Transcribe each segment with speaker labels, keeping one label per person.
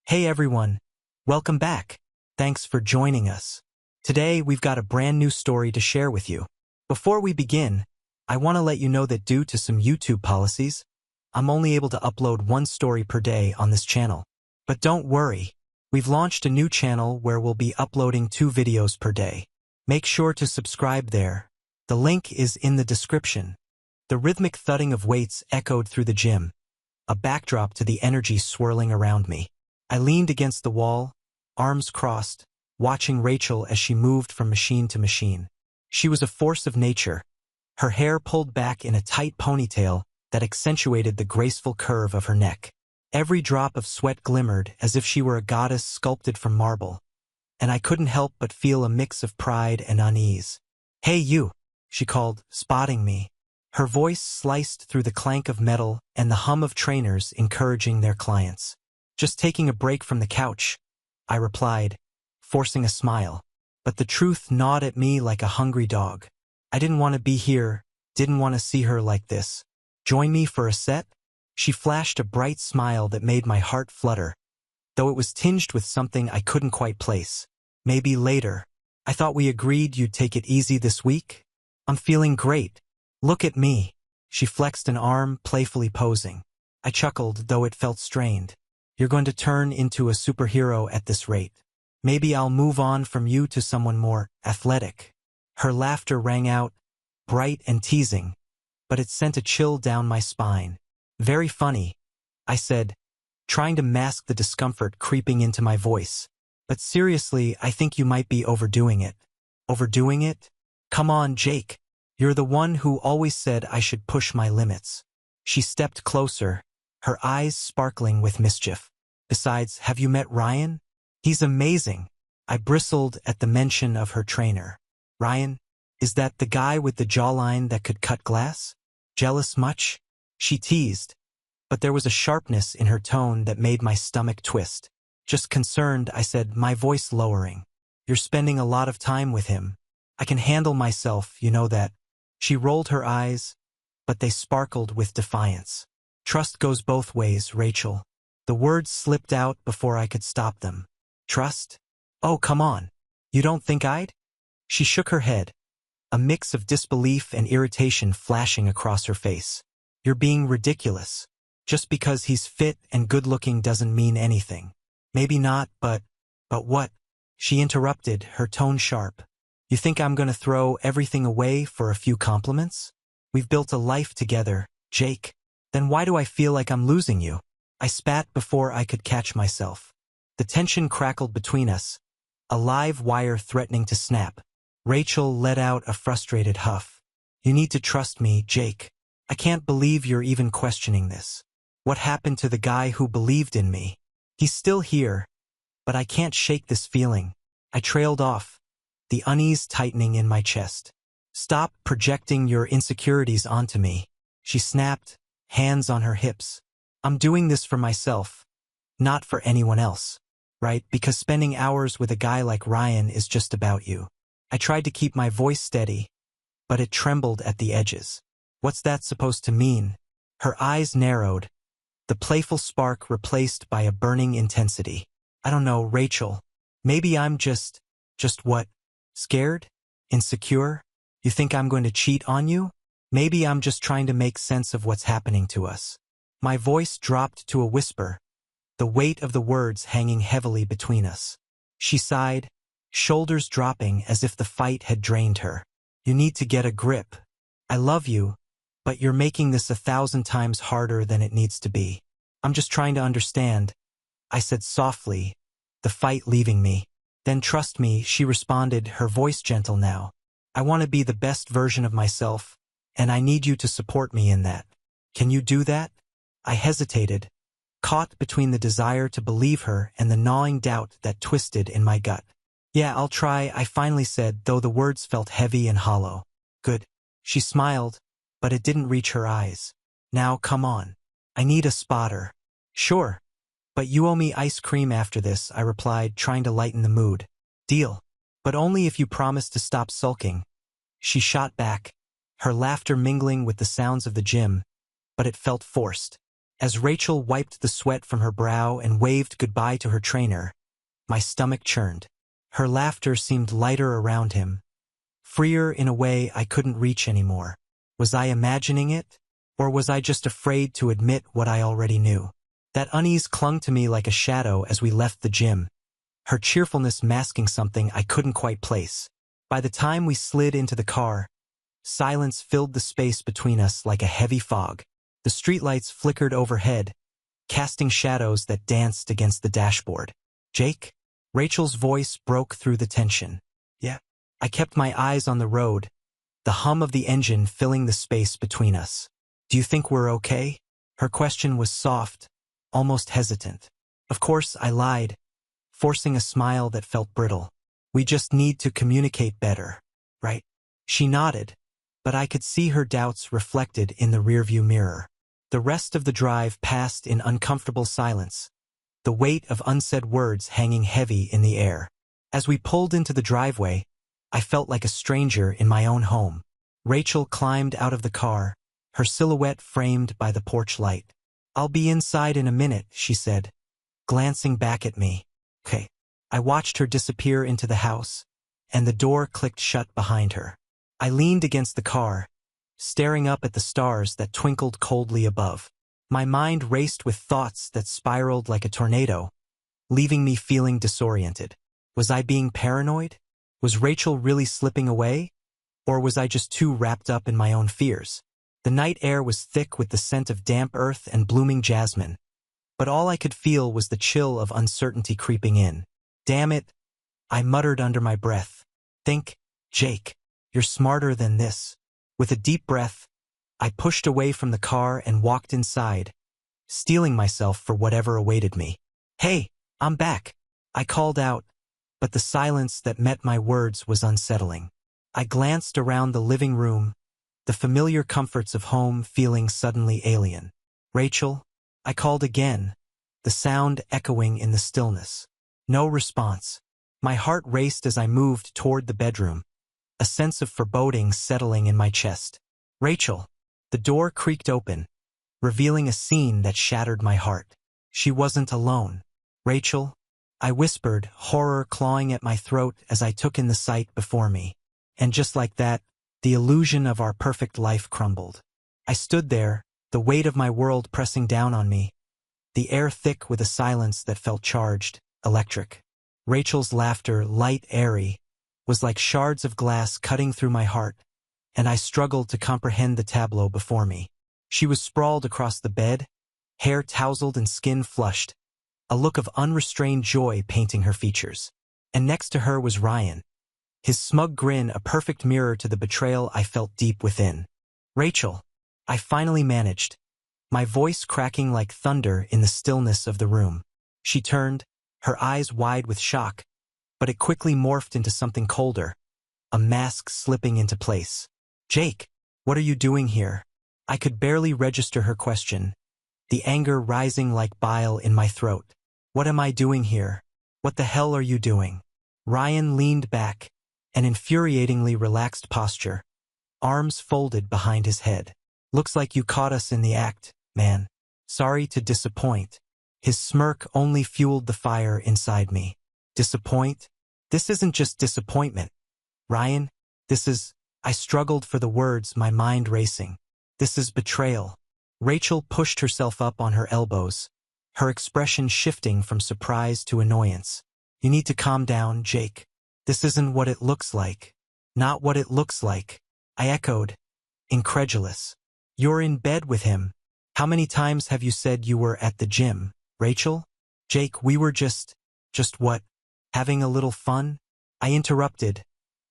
Speaker 1: Hey everyone, welcome back. Thanks for joining us. Today we've got a brand new story to share with you. Before we begin, I want to let you know that due to some YouTube policies, I'm only able to upload one story per day on this channel. But don't worry, we've launched a new channel where we'll be uploading 2 videos per day. Make sure to subscribe there. The link is in the description. The rhythmic thudding of weights echoed through the gym, a backdrop to the energy swirling around me. I leaned against the wall, arms crossed, watching Rachel as she moved from machine to machine. She was a force of nature, her hair pulled back in a tight ponytail that accentuated the graceful curve of her neck. Every drop of sweat glimmered as if she were a goddess sculpted from marble, and I couldn't help but feel a mix of pride and unease. "Hey you," she called, spotting me. Her voice sliced through the clank of metal and the hum of trainers encouraging their clients. "Just taking a break from the couch," I replied, forcing a smile. But the truth gnawed at me like a hungry dog. I didn't want to be here, didn't want to see her like this. "Join me for a set?" She flashed a bright smile that made my heart flutter, though it was tinged with something I couldn't quite place. "Maybe later. I thought we agreed you'd take it easy this week." "I'm feeling great. Look at me." She flexed an arm, playfully posing. I chuckled, though it felt strained. "You're going to turn into a superhero at this rate. Maybe I'll move on from you to someone more athletic." Her laughter rang out, bright and teasing, but it sent a chill down my spine. "Very funny," I said, trying to mask the discomfort creeping into my voice. "But seriously, I think you might be overdoing it." "Overdoing it? Come on, Jake. You're the one who always said I should push my limits." She stepped closer, her eyes sparkling with mischief. "Besides, have you met Ryan? He's amazing." I bristled at the mention of her trainer. "Ryan? Is that the guy with the jawline that could cut glass? Jealous much?" She teased, but there was a sharpness in her tone that made my stomach twist. "Just concerned," I said, my voice lowering. "You're spending a lot of time with him. I can handle myself, you know that." She rolled her eyes, but they sparkled with defiance. "Trust goes both ways, Rachel." The words slipped out before I could stop them. "Trust? Oh, come on. You don't think I'd?" She shook her head, a mix of disbelief and irritation flashing across her face. "You're being ridiculous. Just because he's fit and good-looking doesn't mean anything." "Maybe not, but what?" She interrupted, her tone sharp. "You think I'm going to throw everything away for a few compliments? We've built a life together, Jake. Then why do I feel like I'm losing you?" I spat before I could catch myself. The tension crackled between us, a live wire threatening to snap. Rachel let out a frustrated huff. "You need to trust me, Jake. I can't believe you're even questioning this. What happened to the guy who believed in me? He's still here, but I can't shake this feeling." I trailed off, the unease tightening in my chest. "Stop projecting your insecurities onto me," she snapped, hands on her hips. "I'm doing this for myself, not for anyone else, right? Because spending hours with a guy like Ryan is just about you." I tried to keep my voice steady, but it trembled at the edges. "What's that supposed to mean?" Her eyes narrowed, the playful spark replaced by a burning intensity. "I don't know, Rachel. Maybe I'm just what? Scared? Insecure? You think I'm going to cheat on you? Maybe I'm just trying to make sense of what's happening to us." My voice dropped to a whisper, the weight of the words hanging heavily between us. She sighed, shoulders dropping as if the fight had drained her. "You need to get a grip. I love you, but you're making this 1,000 times harder than it needs to be." "I'm just trying to understand," I said softly, the fight leaving me. "Then trust me," she responded, her voice gentle now. "I want to be the best version of myself, and I need you to support me in that. Can you do that?" I hesitated, caught between the desire to believe her and the gnawing doubt that twisted in my gut. "Yeah, I'll try," I finally said, though the words felt heavy and hollow. "Good." She smiled, but it didn't reach her eyes. "Now, come on. I need a spotter." "Sure. But you owe me ice cream after this," I replied, trying to lighten the mood. "Deal. But only if you promise to stop sulking." She shot back, her laughter mingling with the sounds of the gym, but it felt forced. As Rachel wiped the sweat from her brow and waved goodbye to her trainer, my stomach churned. Her laughter seemed lighter around him, freer in a way I couldn't reach anymore. Was I imagining it? Or was I just afraid to admit what I already knew? That unease clung to me like a shadow as we left the gym, her cheerfulness masking something I couldn't quite place. By the time we slid into the car, silence filled the space between us like a heavy fog. The streetlights flickered overhead, casting shadows that danced against the dashboard. "Jake?" Rachel's voice broke through the tension. "Yeah." I kept my eyes on the road, the hum of the engine filling the space between us. "Do you think we're okay?" Her question was soft, almost hesitant. Of course, I lied, forcing a smile that felt brittle. "We just need to communicate better, right?" She nodded, but I could see her doubts reflected in the rearview mirror. The rest of the drive passed in uncomfortable silence, the weight of unsaid words hanging heavy in the air. As we pulled into the driveway, I felt like a stranger in my own home. Rachel climbed out of the car, her silhouette framed by the porch light. "I'll be inside in a minute," she said, glancing back at me. "Okay." I watched her disappear into the house, and the door clicked shut behind her. I leaned against the car, staring up at the stars that twinkled coldly above. My mind raced with thoughts that spiraled like a tornado, leaving me feeling disoriented. Was I being paranoid? Was Rachel really slipping away? Or was I just too wrapped up in my own fears? The night air was thick with the scent of damp earth and blooming jasmine, but all I could feel was the chill of uncertainty creeping in. "Damn it," I muttered under my breath. "Think, Jake. You're smarter than this." With a deep breath, I pushed away from the car and walked inside, steeling myself for whatever awaited me. "Hey, I'm back," I called out, but the silence that met my words was unsettling. I glanced around the living room, the familiar comforts of home feeling suddenly alien. "Rachel?" I called again, the sound echoing in the stillness. No response. My heart raced as I moved toward the bedroom, a sense of foreboding settling in my chest. "Rachel!" The door creaked open, revealing a scene that shattered my heart. She wasn't alone. "Rachel?" I whispered, horror clawing at my throat as I took in the sight before me. And just like that, the illusion of our perfect life crumbled. I stood there, the weight of my world pressing down on me, the air thick with a silence that felt charged, electric. Rachel's laughter, light, airy, was like shards of glass cutting through my heart, and I struggled to comprehend the tableau before me. She was sprawled across the bed, hair tousled and skin flushed, a look of unrestrained joy painting her features. And next to her was Ryan, his smug grin a perfect mirror to the betrayal I felt deep within. "Rachel," I finally managed, my voice cracking like thunder in the stillness of the room. She turned, her eyes wide with shock, but it quickly morphed into something colder, a mask slipping into place. "Jake, what are you doing here?" I could barely register her question, the anger rising like bile in my throat. "What am I doing here? What the hell are you doing?" Ryan leaned back, an infuriatingly relaxed posture, arms folded behind his head. "Looks like you caught us in the act, man. Sorry to disappoint." His smirk only fueled the fire inside me. "Disappoint? This isn't just disappointment, Ryan. This is—" I struggled for the words, my mind racing. "This is betrayal." Rachel pushed herself up on her elbows, her expression shifting from surprise to annoyance. "You need to calm down, Jake. This isn't what it looks like." "Not what it looks like," I echoed, incredulous. "You're in bed with him. How many times have you said you were at the gym, Rachel?" "Jake, we were just what? Having a little fun?" I interrupted,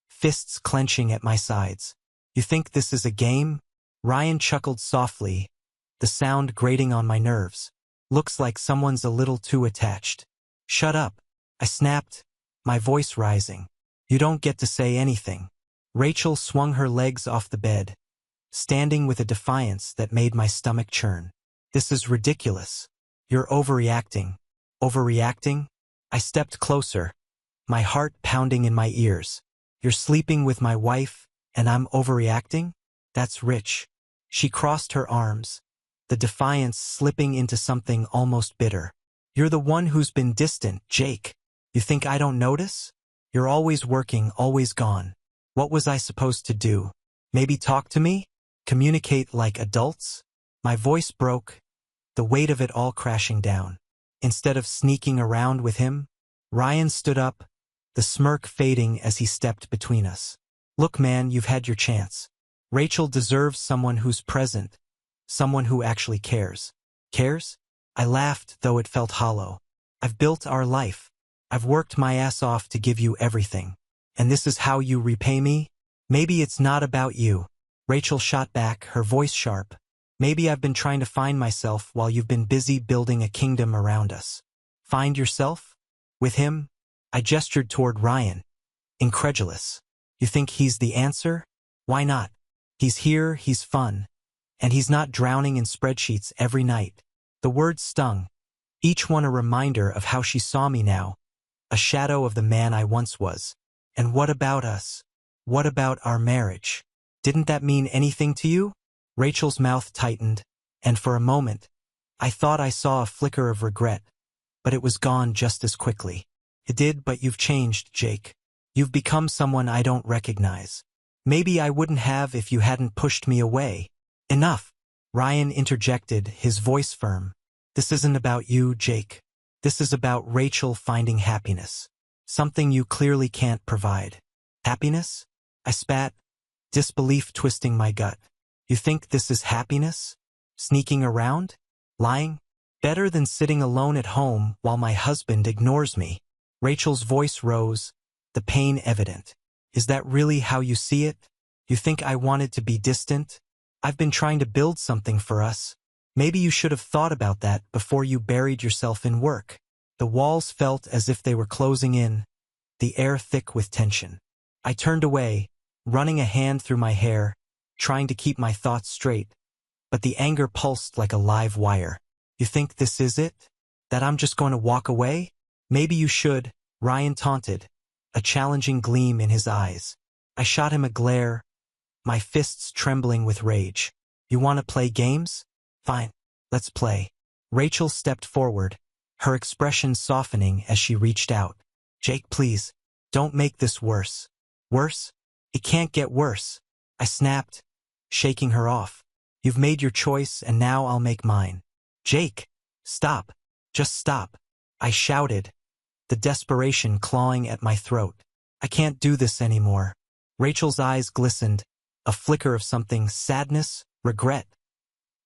Speaker 1: fists clenching at my sides. "You think this is a game?" Ryan chuckled softly, the sound grating on my nerves. "Looks like someone's a little too attached." "Shut up," I snapped, my voice rising. "You don't get to say anything." Rachel swung her legs off the bed, standing with a defiance that made my stomach churn. "This is ridiculous. You're overreacting." "Overreacting?" I stepped closer, my heart pounding in my ears. "You're sleeping with my wife, and I'm overreacting? That's rich." She crossed her arms, the defiance slipping into something almost bitter. You're the one who's been distant, Jake. You think I don't notice? You're always working, always gone. What was I supposed to do? Maybe talk to me? Communicate like adults? My voice broke, the weight of it all crashing down. Instead of sneaking around with him, Ryan stood up, the smirk fading as he stepped between us. Look, man, you've had your chance. Rachel deserves someone who's present, someone who actually cares. Cares? I laughed, though it felt hollow. I've built our life. I've worked my ass off to give you everything. And this is how you repay me? Maybe it's not about you. Rachel shot back, her voice sharp. Maybe I've been trying to find myself while you've been busy building a kingdom around us. Find yourself? With him? I gestured toward Ryan, incredulous. You think he's the answer? Why not? He's here, he's fun. And he's not drowning in spreadsheets every night. The words stung, each one a reminder of how she saw me now, a shadow of the man I once was. And what about us? What about our marriage? Didn't that mean anything to you? Rachel's mouth tightened, and for a moment, I thought I saw a flicker of regret, but it was gone just as quickly. It did, but you've changed, Jake. You've become someone I don't recognize. Maybe I wouldn't have if you hadn't pushed me away. Enough. Ryan interjected, his voice firm. This isn't about you, Jake. This is about Rachel finding happiness. Something you clearly can't provide. Happiness? I spat, disbelief twisting my gut. You think this is happiness? Sneaking around? Lying? Better than sitting alone at home while my husband ignores me. Rachel's voice rose, the pain evident. Is that really how you see it? You think I wanted to be distant? I've been trying to build something for us. Maybe you should have thought about that before you buried yourself in work. The walls felt as if they were closing in, the air thick with tension. I turned away, running a hand through my hair, trying to keep my thoughts straight, but the anger pulsed like a live wire. You think this is it? That I'm just going to walk away? Maybe you should, Ryan taunted, a challenging gleam in his eyes. I shot him a glare, my fists trembling with rage. You want to play games? Fine, let's play. Rachel stepped forward, her expression softening as she reached out. Jake, please, don't make this worse. Worse? It can't get worse. I snapped, shaking her off. You've made your choice and now I'll make mine. Jake, stop. Just stop. I shouted, the desperation clawing at my throat. I can't do this anymore. Rachel's eyes glistened, a flicker of something, sadness, regret.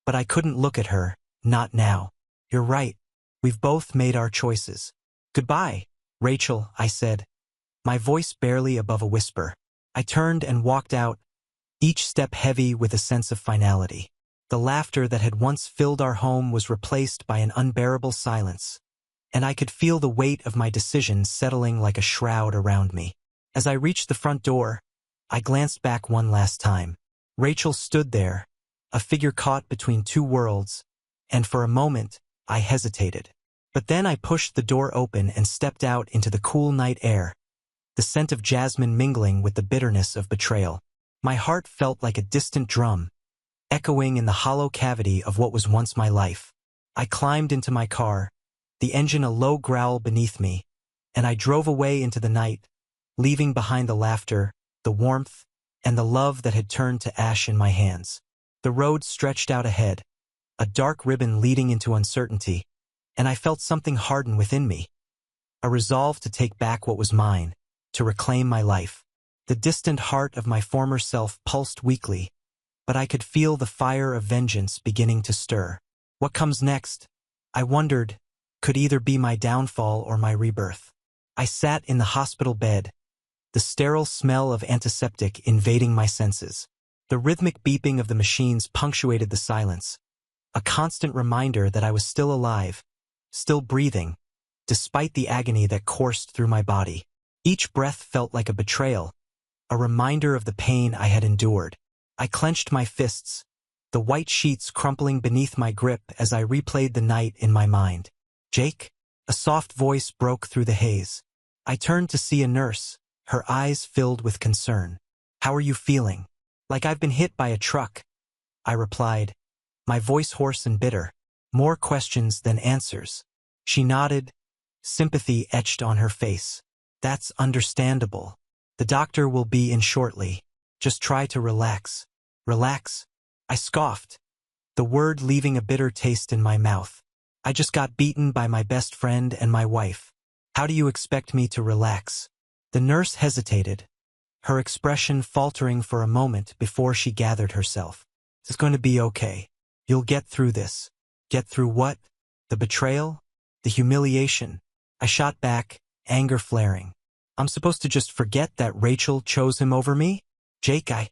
Speaker 1: But I couldn't look at her, not now. You're right. We've both made our choices. Goodbye, Rachel, I said, my voice barely above a whisper. I turned and walked out, each step heavy with a sense of finality. The laughter that had once filled our home was replaced by an unbearable silence, and I could feel the weight of my decision settling like a shroud around me. As I reached the front door, I glanced back one last time. Rachel stood there, a figure caught between two worlds, and for a moment, I hesitated. But then I pushed the door open and stepped out into the cool night air, the scent of jasmine mingling with the bitterness of betrayal. My heart felt like a distant drum, echoing in the hollow cavity of what was once my life. I climbed into my car, the engine a low growl beneath me, and I drove away into the night, leaving behind the laughter, the warmth, and the love that had turned to ash in my hands. The road stretched out ahead, a dark ribbon leading into uncertainty, and I felt something harden within me, a resolve to take back what was mine, to reclaim my life. The distant heart of my former self pulsed weakly, but I could feel the fire of vengeance beginning to stir. What comes next, I wondered, could either be my downfall or my rebirth. I sat in the hospital bed, the sterile smell of antiseptic invading my senses. The rhythmic beeping of the machines punctuated the silence, a constant reminder that I was still alive, still breathing, despite the agony that coursed through my body. Each breath felt like a betrayal, a reminder of the pain I had endured. I clenched my fists, the white sheets crumpling beneath my grip as I replayed the night in my mind. Jake? A soft voice broke through the haze. I turned to see a nurse, her eyes filled with concern. How are you feeling? Like I've been hit by a truck, I replied, my voice hoarse and bitter. More questions than answers. She nodded, sympathy etched on her face. That's understandable. The doctor will be in shortly. Just try to relax. Relax? I scoffed, the word leaving a bitter taste in my mouth. I just got beaten by my best friend and my wife. How do you expect me to relax? The nurse hesitated, her expression faltering for a moment before she gathered herself. It's going to be okay. You'll get through this. Get through what? The betrayal? The humiliation? I shot back, anger flaring. I'm supposed to just forget that Rachel chose him over me? Jake, I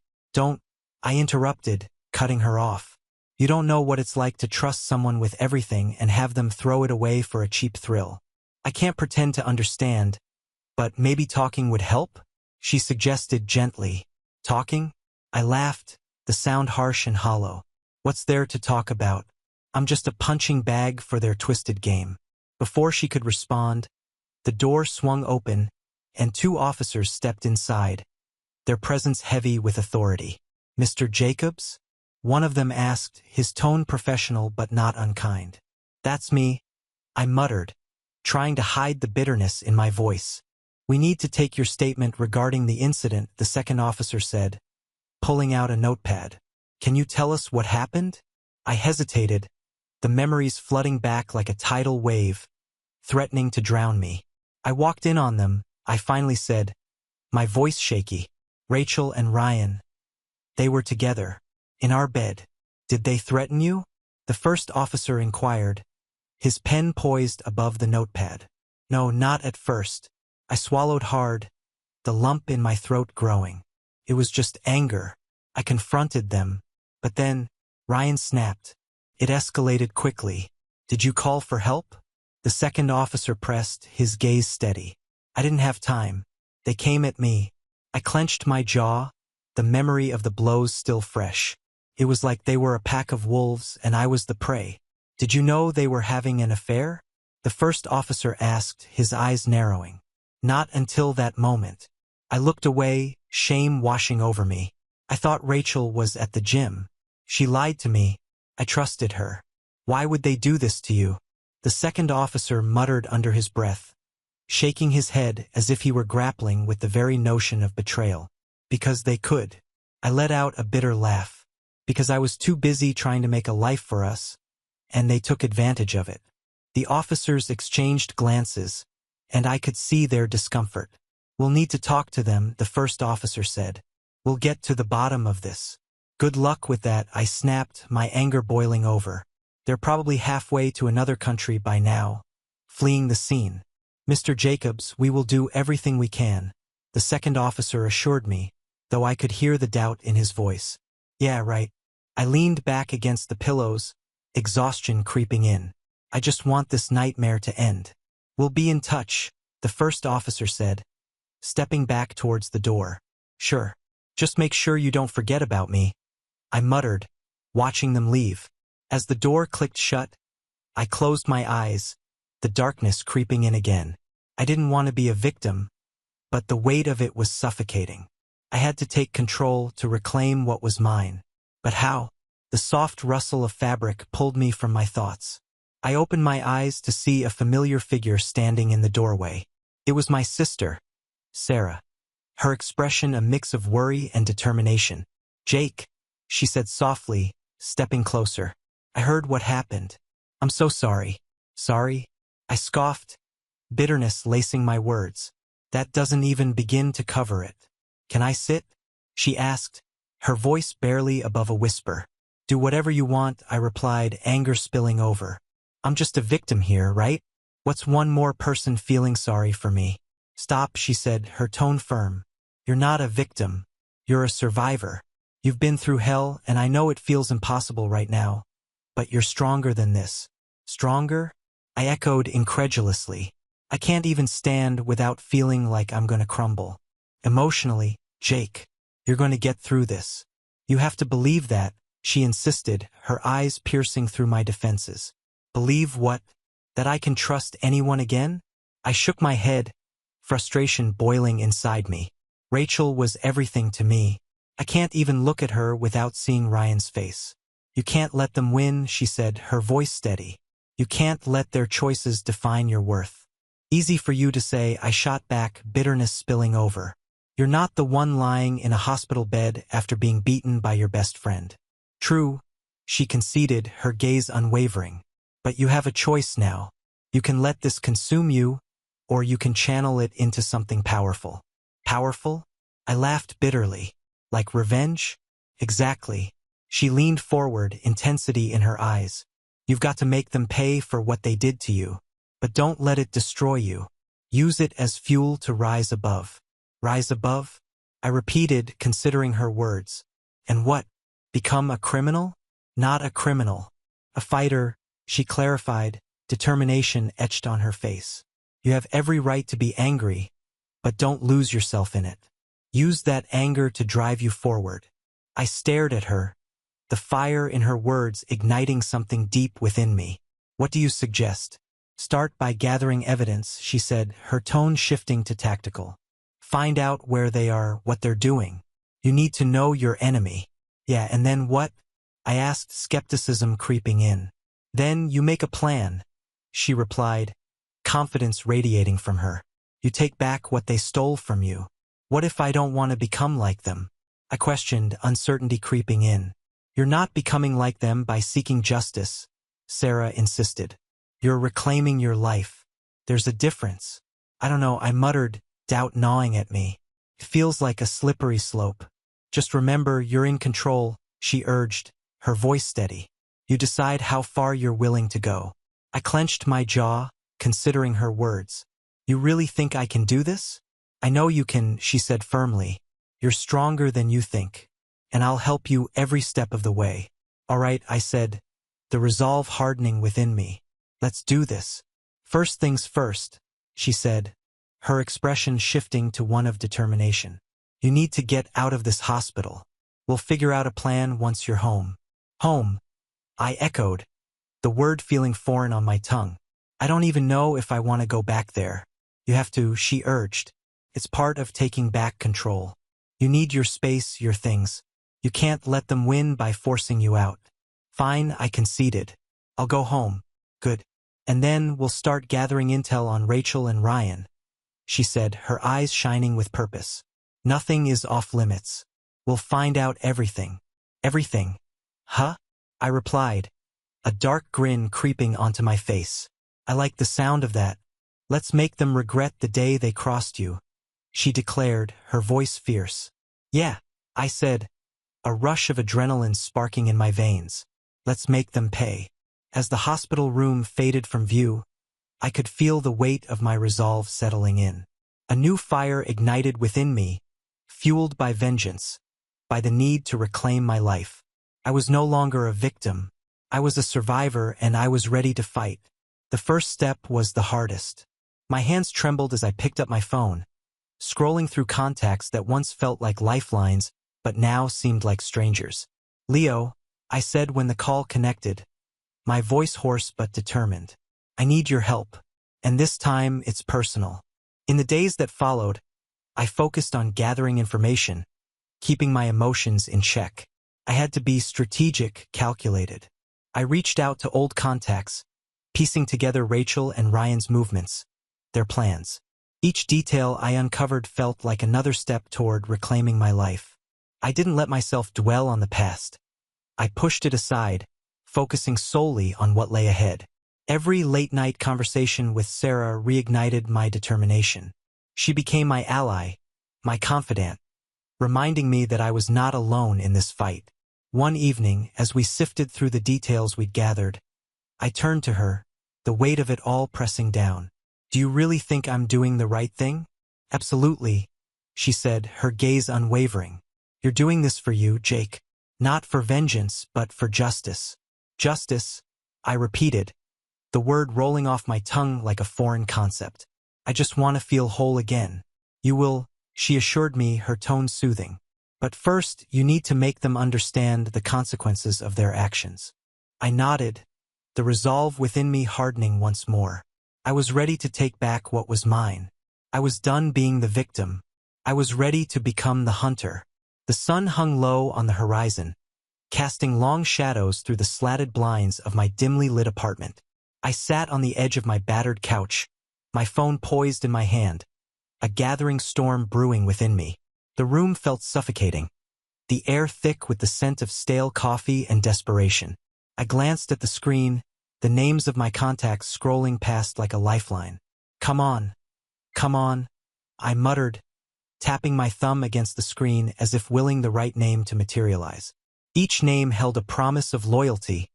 Speaker 1: interrupted, cutting her off. You don't know what it's like to trust someone with everything and have them throw it away for a cheap thrill. I can't pretend to understand, but maybe talking would help? She suggested gently. Talking? I laughed, the sound harsh and hollow. What's there to talk about? I'm just a punching bag for their twisted game. Before she could respond, the door swung open, and 2 officers stepped inside, their presence heavy with authority. Mr. Jacobs? One of them asked, his tone professional but not unkind. That's me, I muttered, trying to hide the bitterness in my voice. We need to take your statement regarding the incident, the second officer said, pulling out a notepad. Can you tell us what happened? I hesitated, the memories flooding back like a tidal wave, threatening to drown me. I walked in on them, I finally said, my voice shaky. Rachel and Ryan. They were together. In our bed. Did they threaten you? The first officer inquired, his pen poised above the notepad. No, not at first. I swallowed hard, the lump in my throat growing. It was just anger. I confronted them. But then, Ryan snapped. It escalated quickly. Did you call for help? The second officer pressed, his gaze steady. I didn't have time. They came at me. I clenched my jaw, the memory of the blows still fresh. It was like they were a pack of wolves and I was the prey. Did you know they were having an affair? The first officer asked, his eyes narrowing. Not until that moment. I looked away, shame washing over me. I thought Rachel was at the gym. She lied to me. I trusted her. Why would they do this to you? The second officer muttered under his breath, shaking his head as if he were grappling with the very notion of betrayal. Because they could. I let out a bitter laugh. Because I was too busy trying to make a life for us, and they took advantage of it. The officers exchanged glances, and I could see their discomfort. We'll need to talk to them, the first officer said. We'll get to the bottom of this. Good luck with that, I snapped, my anger boiling over. They're probably halfway to another country by now, fleeing the scene. Mr. Jacobs, we will do everything we can, the second officer assured me, though I could hear the doubt in his voice. Yeah, right. I leaned back against the pillows, exhaustion creeping in. I just want this nightmare to end. We'll be in touch, the first officer said, stepping back towards the door. Sure. Just make sure you don't forget about me, I muttered, watching them leave. As the door clicked shut, I closed my eyes, the darkness creeping in again. I didn't want to be a victim, but the weight of it was suffocating. I had to take control to reclaim what was mine. But how? The soft rustle of fabric pulled me from my thoughts. I opened my eyes to see a familiar figure standing in the doorway. It was my sister, Sarah. Her expression a mix of worry and determination. Jake, she said softly, stepping closer. I heard what happened. I'm so sorry. Sorry? I scoffed, bitterness lacing my words. That doesn't even begin to cover it. Can I sit? She asked, her voice barely above a whisper. Do whatever you want, I replied, anger spilling over. I'm just a victim here, right? What's one more person feeling sorry for me? Stop, she said, her tone firm. You're not a victim. You're a survivor. You've been through hell, and I know it feels impossible right now. But you're stronger than this. Stronger? I echoed incredulously. I can't even stand without feeling like I'm going to crumble. Emotionally, Jake, you're going to get through this. You have to believe that, she insisted, her eyes piercing through my defenses. Believe what? That I can trust anyone again? I shook my head, frustration boiling inside me. Rachel was everything to me. I can't even look at her without seeing Ryan's face. You can't let them win, she said, her voice steady. You can't let their choices define your worth. Easy for you to say, I shot back, bitterness spilling over. You're not the one lying in a hospital bed after being beaten by your best friend. True, she conceded, her gaze unwavering. But you have a choice now. You can let this consume you, or you can channel it into something powerful. Powerful? I laughed bitterly. Like revenge? Exactly. She leaned forward, intensity in her eyes. You've got to make them pay for what they did to you. But don't let it destroy you. Use it as fuel to rise above. Rise above? I repeated, considering her words. And what? Become a criminal? Not a criminal. A fighter, she clarified, determination etched on her face. You have every right to be angry, but don't lose yourself in it. Use that anger to drive you forward. I stared at her, the fire in her words igniting something deep within me. What do you suggest? Start by gathering evidence, she said, her tone shifting to tactical. Find out where they are, what they're doing. You need to know your enemy. Yeah, and then what? I asked, skepticism creeping in. Then you make a plan, she replied, confidence radiating from her. You take back what they stole from you. What if I don't want to become like them? I questioned, uncertainty creeping in. You're not becoming like them by seeking justice, Sarah insisted. You're reclaiming your life. There's a difference. I don't know, I muttered, doubt gnawing at me. It feels like a slippery slope. Just remember, you're in control, she urged, her voice steady. You decide how far you're willing to go. I clenched my jaw, considering her words. You really think I can do this? I know you can, she said firmly. You're stronger than you think. And I'll help you every step of the way. All right, I said, the resolve hardening within me. Let's do this. First things first, she said, her expression shifting to one of determination. You need to get out of this hospital. We'll figure out a plan once you're home. Home, I echoed, the word feeling foreign on my tongue. I don't even know if I want to go back there. You have to, she urged. It's part of taking back control. You need your space, your things. You can't let them win by forcing you out. Fine, I conceded. I'll go home. Good. And then we'll start gathering intel on Rachel and Ryan, she said, her eyes shining with purpose. Nothing is off limits. We'll find out everything. Everything. Huh? I replied, a dark grin creeping onto my face. I like the sound of that. Let's make them regret the day they crossed you, she declared, her voice fierce. Yeah, I said, a rush of adrenaline sparking in my veins. Let's make them pay. As the hospital room faded from view, I could feel the weight of my resolve settling in. A new fire ignited within me, fueled by vengeance, by the need to reclaim my life. I was no longer a victim. I was a survivor, and I was ready to fight. The first step was the hardest. My hands trembled as I picked up my phone, scrolling through contacts that once felt like lifelines, but now seemed like strangers. Leo, I said when the call connected, my voice hoarse but determined. I need your help, and this time it's personal. In the days that followed, I focused on gathering information, keeping my emotions in check. I had to be strategic, calculated. I reached out to old contacts, piecing together Rachel and Ryan's movements, their plans. Each detail I uncovered felt like another step toward reclaiming my life. I didn't let myself dwell on the past. I pushed it aside, focusing solely on what lay ahead. Every late-night conversation with Sarah reignited my determination. She became my ally, my confidant, reminding me that I was not alone in this fight. One evening, as we sifted through the details we'd gathered, I turned to her, the weight of it all pressing down. Do you really think I'm doing the right thing? Absolutely, she said, her gaze unwavering. You're doing this for you, Jake. Not for vengeance, but for justice. Justice, I repeated, the word rolling off my tongue like a foreign concept. I just want to feel whole again. You will, she assured me, her tone soothing. But first, you need to make them understand the consequences of their actions. I nodded, the resolve within me hardening once more. I was ready to take back what was mine. I was done being the victim. I was ready to become the hunter. The sun hung low on the horizon, casting long shadows through the slatted blinds of my dimly lit apartment. I sat on the edge of my battered couch, my phone poised in my hand, a gathering storm brewing within me. The room felt suffocating, the air thick with the scent of stale coffee and desperation. I glanced at the screen, the names of my contacts scrolling past like a lifeline. Come on, I muttered, tapping my thumb against the screen as if willing the right name to materialize. Each name held a promise of loyalty,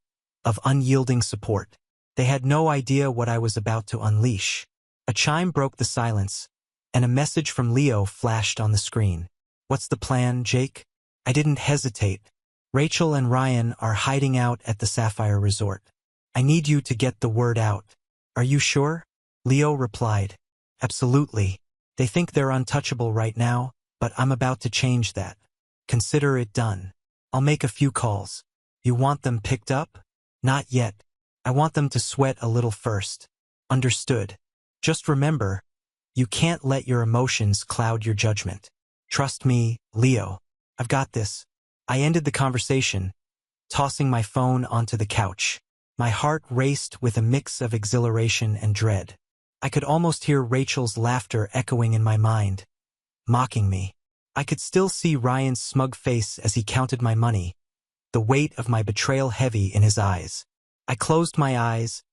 Speaker 1: of unyielding support. They had no idea what I was about to unleash. A chime broke the silence, and a message from Leo flashed on the screen. What's the plan, Jake? I didn't hesitate. Rachel and Ryan are hiding out at the Sapphire Resort. I need you to get the word out. Are you sure? Leo replied. Absolutely. They think they're untouchable right now, but I'm about to change that. Consider it done. I'll make a few calls. You want them picked up? Not yet. I want them to sweat a little first. Understood. Just remember, you can't let your emotions cloud your judgment. Trust me, Leo. I've got this. I ended the conversation, tossing my phone onto the couch. My heart raced with a mix of exhilaration and dread. I could almost hear Rachel's laughter echoing in my mind, mocking me. I could still see Ryan's smug face as he counted my money, the weight of my betrayal heavy in his eyes. I closed my eyes,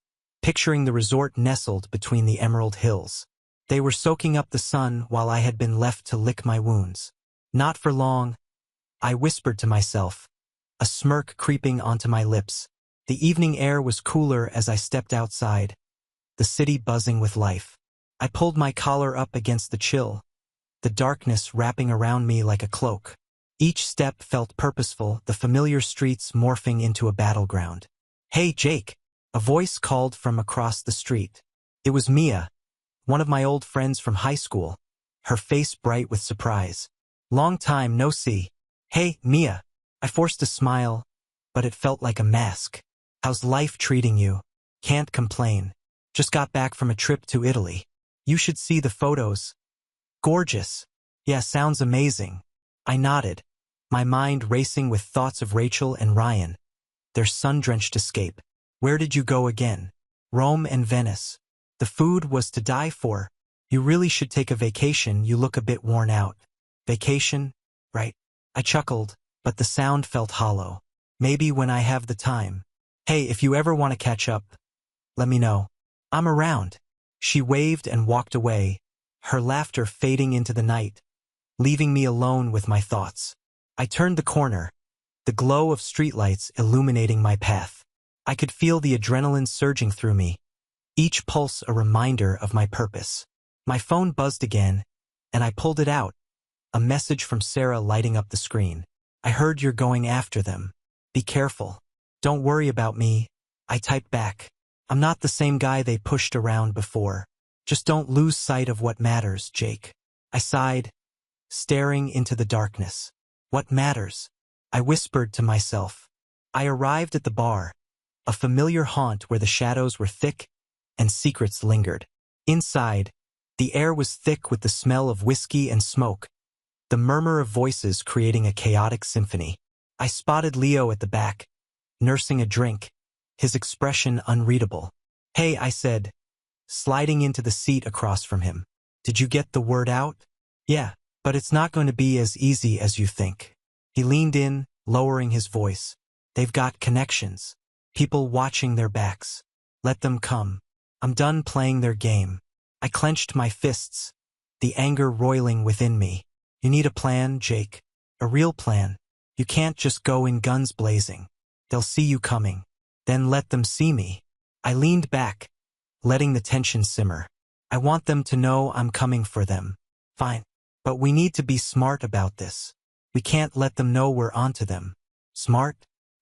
Speaker 1: picturing the resort nestled between the Emerald Hills. They were soaking up the sun while I had been left to lick my wounds. Not for long, I whispered to myself, a smirk creeping onto my lips. The evening air was cooler as I stepped outside, the city buzzing with life. I pulled my collar up against the chill, the darkness wrapping around me like a cloak. Each step felt purposeful, the familiar streets morphing into a battleground. Hey, Jake! A voice called from across the street. It was Mia, one of my old friends from high school, her face bright with surprise. Long time no see. Hey, Mia. I forced a smile, but it felt like a mask. How's life treating you? Can't complain. Just got back from a trip to Italy. You should see the photos. Gorgeous. Yeah, sounds amazing. I nodded, my mind racing with thoughts of Rachel and Ryan, their sun-drenched escape. Where did you go again? Rome and Venice. The food was to die for. You really should take a vacation, you look a bit worn out. Vacation? Right. I chuckled, but the sound felt hollow. Maybe when I have the time. Hey, if you ever want to catch up, let me know. I'm around. She waved and walked away, her laughter fading into the night, leaving me alone with my thoughts. I turned the corner, the glow of streetlights illuminating my path. I could feel the adrenaline surging through me, each pulse a reminder of my purpose. My phone buzzed again, and I pulled it out, a message from Sarah lighting up the screen. I heard you're going after them. Be careful. Don't worry about me, I typed back. I'm not the same guy they pushed around before. Just don't lose sight of what matters, Jake. I sighed, staring into the darkness. What matters? I whispered to myself. I arrived at the bar, a familiar haunt where the shadows were thick and secrets lingered. Inside, the air was thick with the smell of whiskey and smoke, the murmur of voices creating a chaotic symphony. I spotted Leo at the back, nursing a drink, his expression unreadable. Hey, I said, sliding into the seat across from him. Did you get the word out? Yeah, but it's not going to be as easy as you think. He leaned in, lowering his voice. They've got connections. People watching their backs. Let them come. I'm done playing their game. I clenched my fists, the anger roiling within me. You need a plan, Jake. A real plan. You can't just go in guns blazing. They'll see you coming. Then let them see me. I leaned back, letting the tension simmer. I want them to know I'm coming for them. Fine. But we need to be smart about this. We can't let them know we're onto them. Smart?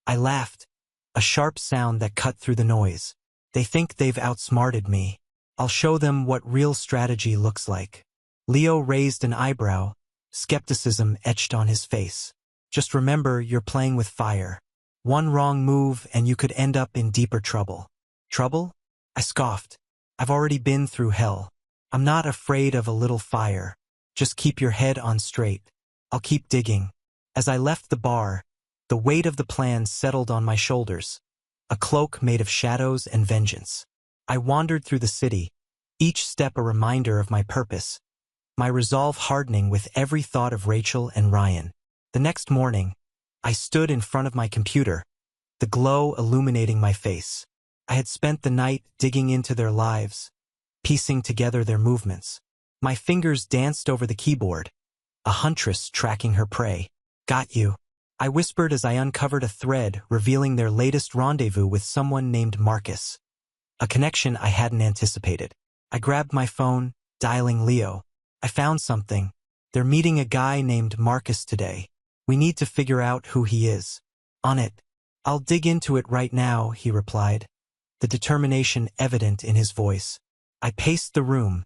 Speaker 1: I laughed, a sharp sound that cut through the noise. They think they've outsmarted me. I'll show them what real strategy looks like. Leo raised an eyebrow, skepticism etched on his face. Just remember, you're playing with fire. One wrong move and you could end up in deeper trouble. Trouble? I scoffed. I've already been through hell. I'm not afraid of a little fire. Just keep your head on straight. I'll keep digging. As I left the bar, The weight of the plan settled on my shoulders, a cloak made of shadows and vengeance. I wandered through the city, each step a reminder of my purpose, my resolve hardening with every thought of Rachel and Ryan. The next morning, I stood in front of my computer, the glow illuminating my face. I had spent the night digging into their lives, piecing together their movements. My fingers danced over the keyboard, a huntress tracking her prey. "Got you," I whispered as I uncovered a thread revealing their latest rendezvous with someone named Marcus, a connection I hadn't anticipated. I grabbed my phone, dialing Leo. "I found something. They're meeting a guy named Marcus today. We need to figure out who he is." "On it. I'll dig into it right now," he replied, the determination evident in his voice. I paced the room,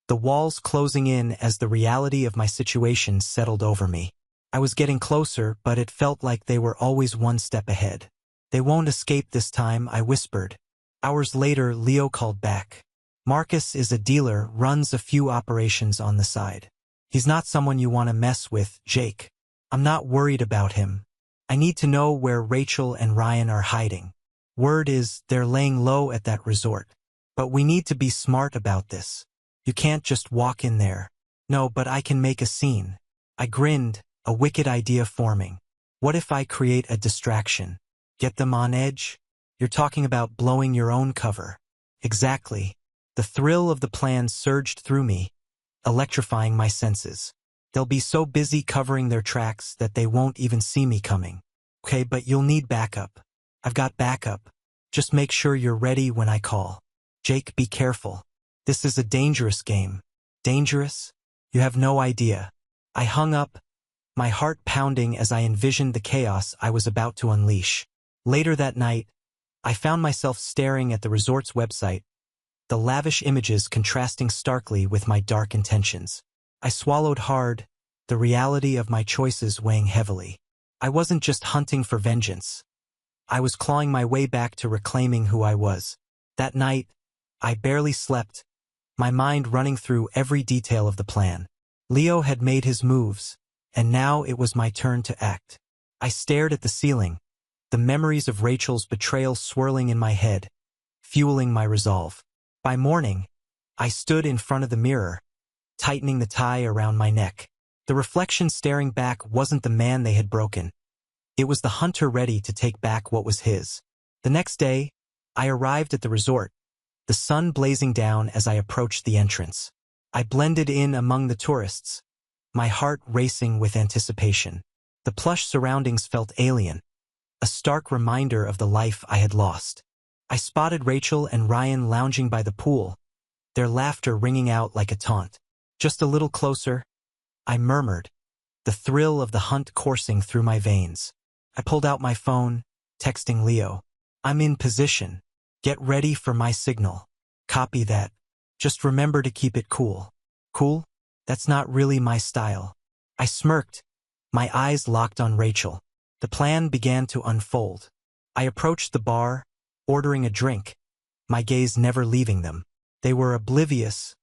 Speaker 1: the walls closing in as the reality of my situation settled over me. I was getting closer, but it felt like they were always one step ahead. "They won't escape this time," I whispered. Hours later, Leo called back. "Marcus is a dealer, runs a few operations on the side. He's not someone you want to mess with, Jake. I'm not worried about him. I need to know where Rachel and Ryan are hiding. Word is they're laying low at that resort. But we need to be smart about this. You can't just walk in there." "No, but I can make a scene." I grinned, a wicked idea forming. "What if I create a distraction? Get them on edge?" "You're talking about blowing your own cover." "Exactly." The thrill of the plan surged through me, electrifying my senses. "They'll be so busy covering their tracks that they won't even see me coming." "Okay, but you'll need backup." "I've got backup. Just make sure you're ready when I call." "Jake, be careful. This is a dangerous game." "Dangerous? You have no idea." I hung up, my heart pounding as I envisioned the chaos I was about to unleash. Later that night, I found myself staring at the resort's website, the lavish images contrasting starkly with my dark intentions. I swallowed hard, the reality of my choices weighing heavily. I wasn't just hunting for vengeance. I was clawing my way back to reclaiming who I was. That night, I barely slept, my mind running through every detail of the plan. Leo had made his moves, and now it was my turn to act. I stared at the ceiling, the memories of Rachel's betrayal swirling in my head, fueling my resolve. By morning, I stood in front of the mirror, tightening the tie around my neck. The reflection staring back wasn't the man they had broken. It was the hunter ready to take back what was his. The next day, I arrived at the resort, the sun blazing down as I approached the entrance. I blended in among the tourists, my heart racing with anticipation. The plush surroundings felt alien, a stark reminder of the life I had lost. I spotted Rachel and Ryan lounging by the pool, their laughter ringing out like a taunt. "Just a little closer," I murmured, the thrill of the hunt coursing through my veins. I pulled out my phone, texting Leo. "I'm in position. Get ready for my signal." "Copy that. Just remember to keep it cool." "Cool? That's not really my style." I smirked, my eyes locked on Rachel. The plan began to unfold. I approached the bar, ordering a drink, my gaze never leaving them. They were oblivious,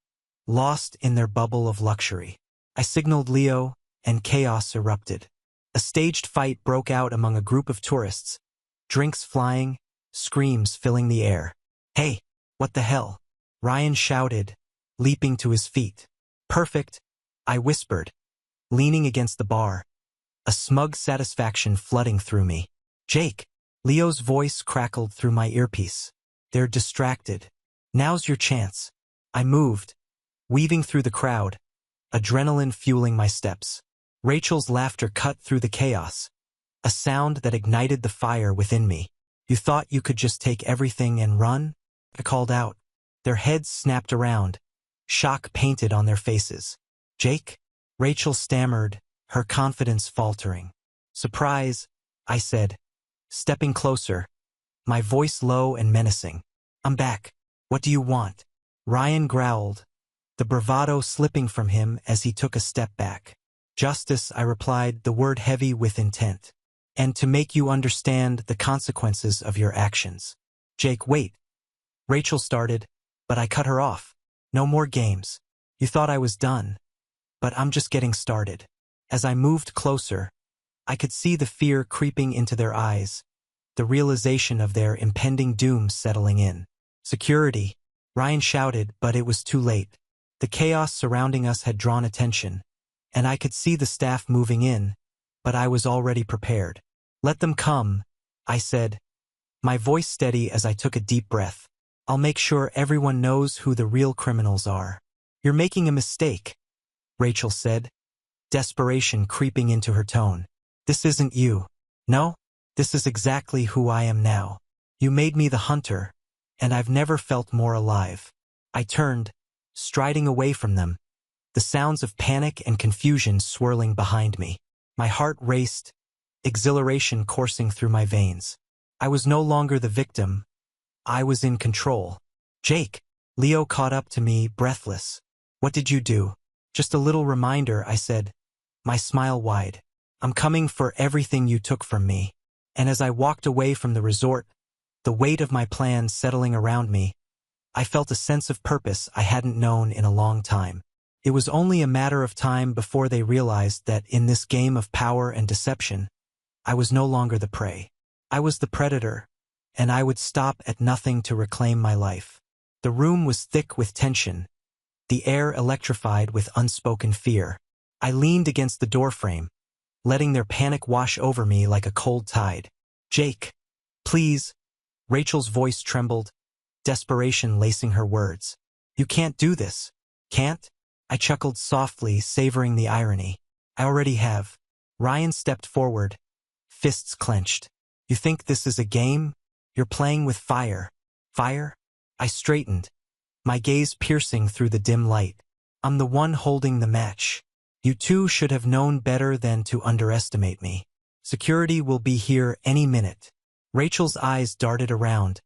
Speaker 1: lost in their bubble of luxury. I signaled Leo, and chaos erupted. A staged fight broke out among a group of tourists, drinks flying, screams filling the air. "Hey, what the hell?" Ryan shouted, leaping to his feet. "Perfect," I whispered, leaning against the bar, a smug satisfaction flooding through me. "Jake," Leo's voice crackled through my earpiece. "They're distracted. Now's your chance." I moved, weaving through the crowd, adrenaline fueling my steps. Rachel's laughter cut through the chaos, a sound that ignited the fire within me. "You thought you could just take everything and run?" I called out. Their heads snapped around, shock painted on their faces. "Jake?" Rachel stammered, her confidence faltering. "Surprise," I said, stepping closer, my voice low and menacing. "I'm back. What do you want?" Ryan growled, the bravado slipping from him as he took a step back. "Justice," I replied, the word heavy with intent. "And to make you understand the consequences of your actions." "Jake, wait." Rachel started, but I cut her off. "No more games. You thought I was done. But I'm just getting started." As I moved closer, I could see the fear creeping into their eyes, the realization of their impending doom settling in. Security, Ryan shouted, but it was too late. The chaos surrounding us had drawn attention, and I could see the staff moving in, but I was already prepared. Let them come, I said, my voice steady as I took a deep breath. I'll make sure everyone knows who the real criminals are. You're making a mistake, Rachel said, desperation creeping into her tone. This isn't you. No, this is exactly who I am now. You made me the hunter, and I've never felt more alive. I turned, striding away from them, the sounds of panic and confusion swirling behind me. My heart raced, exhilaration coursing through my veins. I was no longer the victim. I was in control. Jake, Leo caught up to me, breathless. What did you do? Just a little reminder, I said, my smile wide. I'm coming for everything you took from me. And as I walked away from the resort, the weight of my plans settling around me, I felt a sense of purpose I hadn't known in a long time. It was only a matter of time before they realized that in this game of power and deception, I was no longer the prey. I was the predator, and I would stop at nothing to reclaim my life. The room was thick with tension, the air electrified with unspoken fear. I leaned against the doorframe, letting their panic wash over me like a cold tide. Jake, please. Rachel's voice trembled, desperation lacing her words. You can't do this. Can't? I chuckled softly, savoring the irony. I already have. Ryan stepped forward, fists clenched. You think this is a game? You're playing with fire. Fire? I straightened, my gaze piercing through the dim light. I'm the one holding the match. You two should have known better than to underestimate me. Security will be here any minute. Rachel's eyes darted around,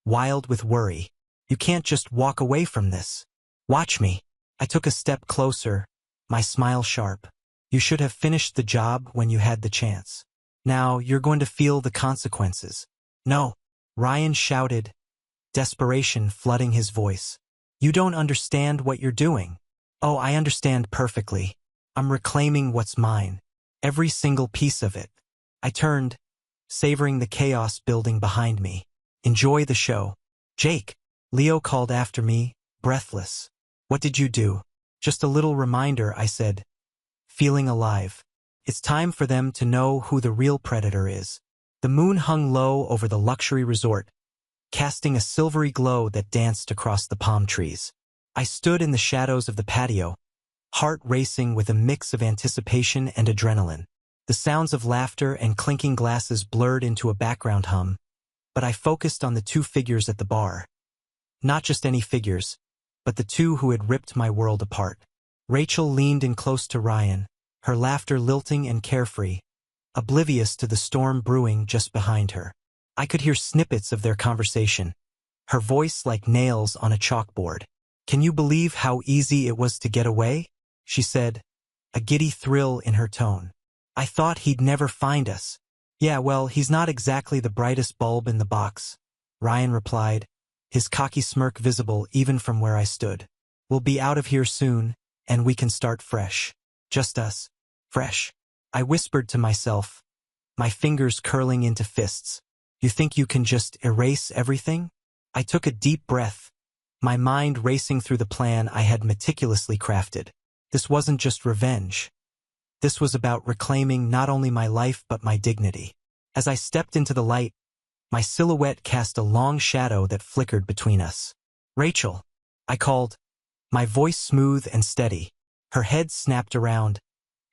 Speaker 1: wild with worry. You can't just walk away from this. Watch me. I took a step closer, my smile sharp. You should have finished the job when you had the chance. Now you're going to feel the consequences. No, Ryan shouted, desperation flooding his voice. You don't understand what you're doing. Oh, I understand perfectly. I'm reclaiming what's mine. Every single piece of it. I turned, savoring the chaos building behind me. Enjoy the show. Jake, Leo called after me, breathless. What did you do? Just a little reminder, I said, feeling alive. It's time for them to know who the real predator is. The moon hung low over the luxury resort, casting a silvery glow that danced across the palm trees. I stood in the shadows of the patio, heart racing with a mix of anticipation and adrenaline. The sounds of laughter and clinking glasses blurred into a background hum, but I focused on the two figures at the bar. Not just any figures, but the two who had ripped my world apart. Rachel leaned in close to Ryan, her laughter lilting and carefree, oblivious to the storm brewing just behind her. I could hear snippets of their conversation, her voice like nails on a chalkboard. Can you believe how easy it was to get away? She said, a giddy thrill in her tone. I thought he'd never find us. Yeah, well, he's not exactly the brightest bulb in the box, Ryan replied, his cocky smirk visible even from where I stood. We'll be out of here soon, and we can start fresh. Just us. Fresh. I whispered to myself, my fingers curling into fists. You think you can just erase everything? I took a deep breath, my mind racing through the plan I had meticulously crafted. This wasn't just revenge. This was about reclaiming not only my life but my dignity. As I stepped into the light, my silhouette cast a long shadow that flickered between us. Rachel, I called, my voice smooth and steady. Her head snapped around,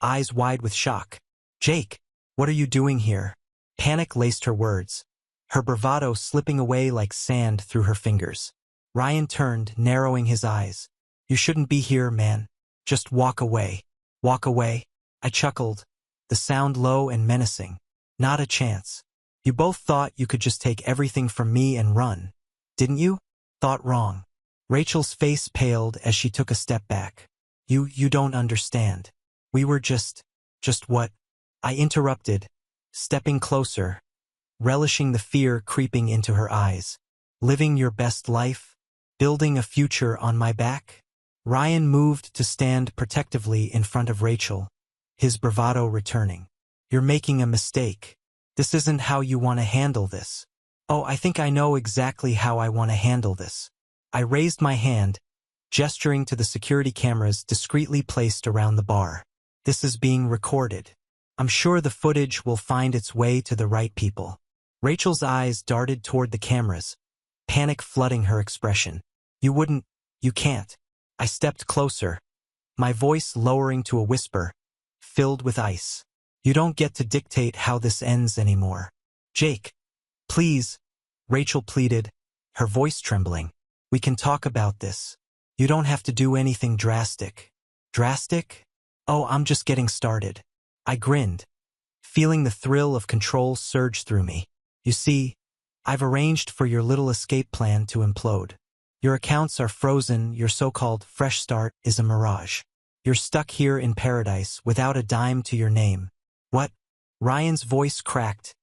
Speaker 1: eyes wide with shock. Jake, what are you doing here? Panic laced her words, her bravado slipping away like sand through her fingers. Ryan turned, narrowing his eyes. You shouldn't be here, man. Just walk away. Walk away. I chuckled, the sound low and menacing. Not a chance. You both thought you could just take everything from me and run, didn't you? Thought wrong. Rachel's face paled as she took a step back. You don't understand. We were just what? I interrupted, stepping closer, relishing the fear creeping into her eyes. Living your best life? Building a future on my back? Ryan moved to stand protectively in front of Rachel, his bravado returning. You're making a mistake. This isn't how you want to handle this. Oh, I think I know exactly how I want to handle this. I raised my hand, gesturing to the security cameras discreetly placed around the bar. This is being recorded. I'm sure the footage will find its way to the right people. Rachel's eyes darted toward the cameras, panic flooding her expression. You can't. I stepped closer, my voice lowering to a whisper, filled with ice. You don't get to dictate how this ends anymore. Jake, please, Rachel pleaded, her voice trembling. We can talk about this. You don't have to do anything drastic. Drastic? Oh, I'm just getting started. I grinned, feeling the thrill of control surge through me. You see, I've arranged for your little escape plan to implode. Your accounts are frozen, your so-called fresh start is a mirage. You're stuck here in paradise without a dime to your name. What? Ryan's voice cracked,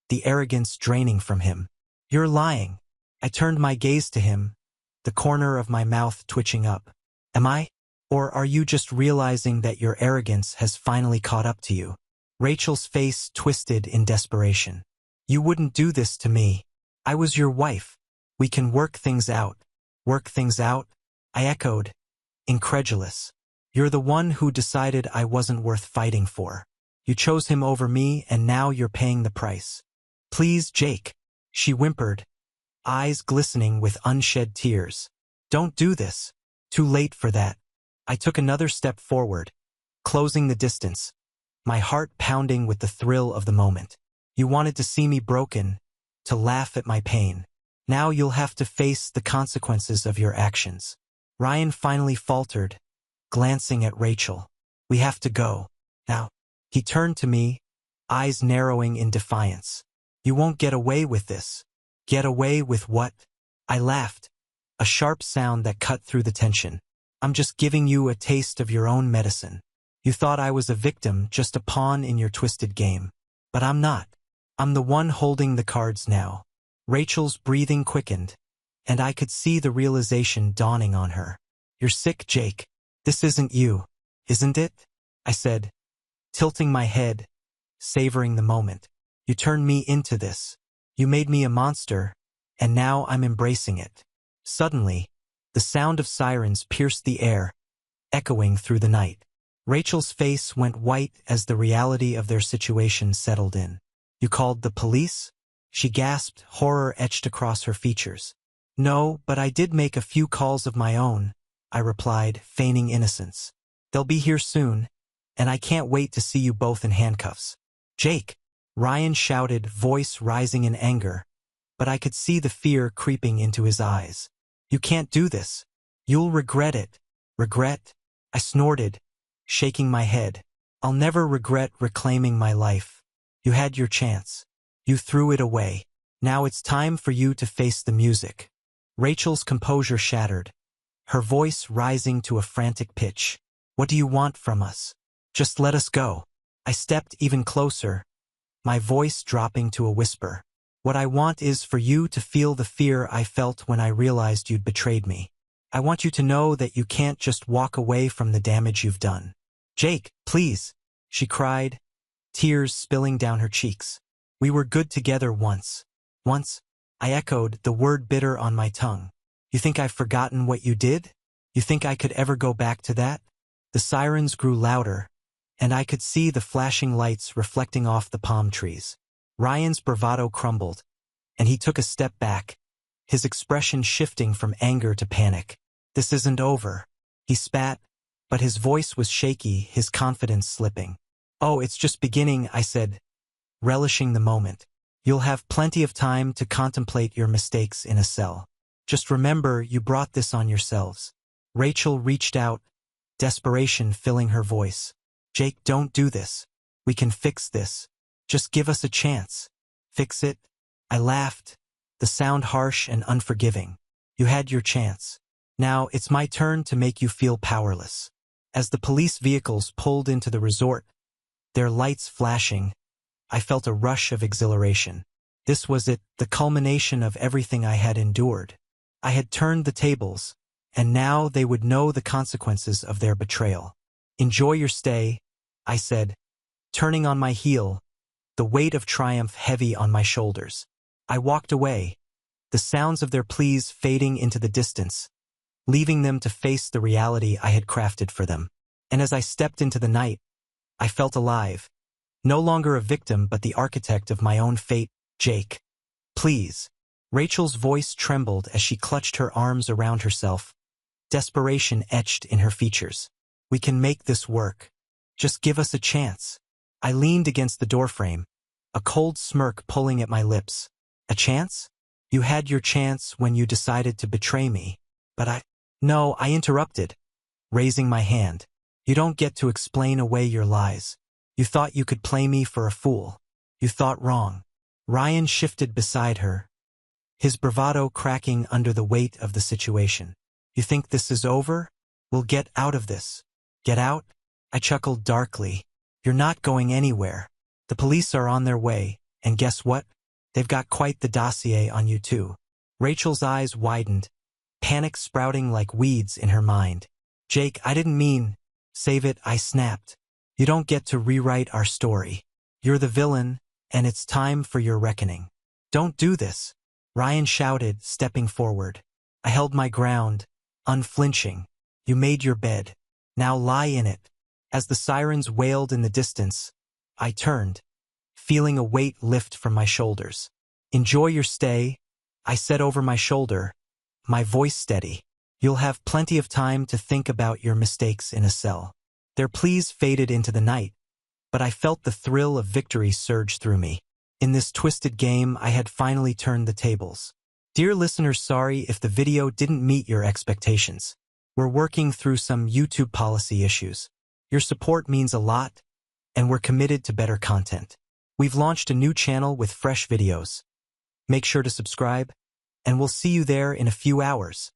Speaker 1: the arrogance draining from him. You're lying. I turned my gaze to him, the corner of my mouth twitching up. Am I? Or are you just realizing that your arrogance has finally caught up to you? Rachel's face twisted in desperation. You wouldn't do this to me. I was your wife. We can work things out. Work things out? I echoed, incredulous. You're the one who decided I wasn't worth fighting for. You chose him over me and now you're paying the price. Please, Jake, she whimpered, eyes glistening with unshed tears. Don't do this. Too late for that. I took another step forward, closing the distance, my heart pounding with the thrill of the moment. You wanted to see me broken, to laugh at my pain. Now you'll have to face the consequences of your actions. Ryan finally faltered, glancing at Rachel. We have to go. Now. He turned to me, eyes narrowing in defiance. You won't get away with this. Get away with what? I laughed, a sharp sound that cut through the tension. I'm just giving you a taste of your own medicine. You thought I was a victim, just a pawn in your twisted game. But I'm not. I'm the one holding the cards now. Rachel's breathing quickened, and I could see the realization dawning on her. You're sick, Jake. This isn't you, isn't it? I said, tilting my head, savoring the moment. You turned me into this. You made me a monster, and now I'm embracing it. Suddenly, the sound of sirens pierced the air, echoing through the night. Rachel's face went white as the reality of their situation settled in. You called the police? She gasped, horror etched across her features. No, but I did make a few calls of my own, I replied, feigning innocence. They'll be here soon, and I can't wait to see you both in handcuffs. Jake, Ryan shouted, voice rising in anger, but I could see the fear creeping into his eyes. You can't do this. You'll regret it. Regret? I snorted, shaking my head. I'll never regret reclaiming my life. You had your chance. You threw it away. Now it's time for you to face the music. Rachel's composure shattered, her voice rising to a frantic pitch. What do you want from us? Just let us go. I stepped even closer, my voice dropping to a whisper. What I want is for you to feel the fear I felt when I realized you'd betrayed me. I want you to know that you can't just walk away from the damage you've done. Jake, please, she cried, tears spilling down her cheeks. We were good together once. Once? I echoed, the word bitter on my tongue. You think I've forgotten what you did? You think I could ever go back to that? The sirens grew louder, and I could see the flashing lights reflecting off the palm trees. Ryan's bravado crumbled, and he took a step back, his expression shifting from anger to panic. This isn't over. He spat, but his voice was shaky, his confidence slipping. Oh, it's just beginning, I said, relishing the moment. You'll have plenty of time to contemplate your mistakes in a cell. Just remember you brought this on yourselves. Rachel reached out, desperation filling her voice. Jake, don't do this. We can fix this. Just give us a chance. Fix it? I laughed, the sound harsh and unforgiving. You had your chance. Now it's my turn to make you feel powerless. As the police vehicles pulled into the resort, their lights flashing, I felt a rush of exhilaration. This was it, the culmination of everything I had endured. I had turned the tables, and now they would know the consequences of their betrayal. Enjoy your stay, I said, turning on my heel, the weight of triumph heavy on my shoulders. I walked away, the sounds of their pleas fading into the distance, leaving them to face the reality I had crafted for them. And as I stepped into the night, I felt alive, no longer a victim but the architect of my own fate. Jake, please. Rachel's voice trembled as she clutched her arms around herself, desperation etched in her features. We can make this work. Just give us a chance. I leaned against the doorframe, a cold smirk pulling at my lips. A chance? You had your chance when you decided to betray me. But No, I interrupted, raising my hand. You don't get to explain away your lies. You thought you could play me for a fool. You thought wrong. Ryan shifted beside her, his bravado cracking under the weight of the situation. You think this is over? We'll get out of this. Get out? I chuckled darkly. You're not going anywhere. The police are on their way, and guess what? They've got quite the dossier on you too. Rachel's eyes widened, panic sprouting like weeds in her mind. Jake, I didn't mean. Save it, I snapped. You don't get to rewrite our story. You're the villain, and it's time for your reckoning. Don't do this, Ryan shouted, stepping forward. I held my ground, unflinching. You made your bed. Now lie in it. As the sirens wailed in the distance, I turned, feeling a weight lift from my shoulders. Enjoy your stay, I said over my shoulder, my voice steady. You'll have plenty of time to think about your mistakes in a cell. Their pleas faded into the night, but I felt the thrill of victory surge through me. In this twisted game, I had finally turned the tables. Dear listeners, sorry if the video didn't meet your expectations. We're working through some YouTube policy issues. Your support means a lot, and we're committed to better content. We've launched a new channel with fresh videos. Make sure to subscribe, and we'll see you there in a few hours.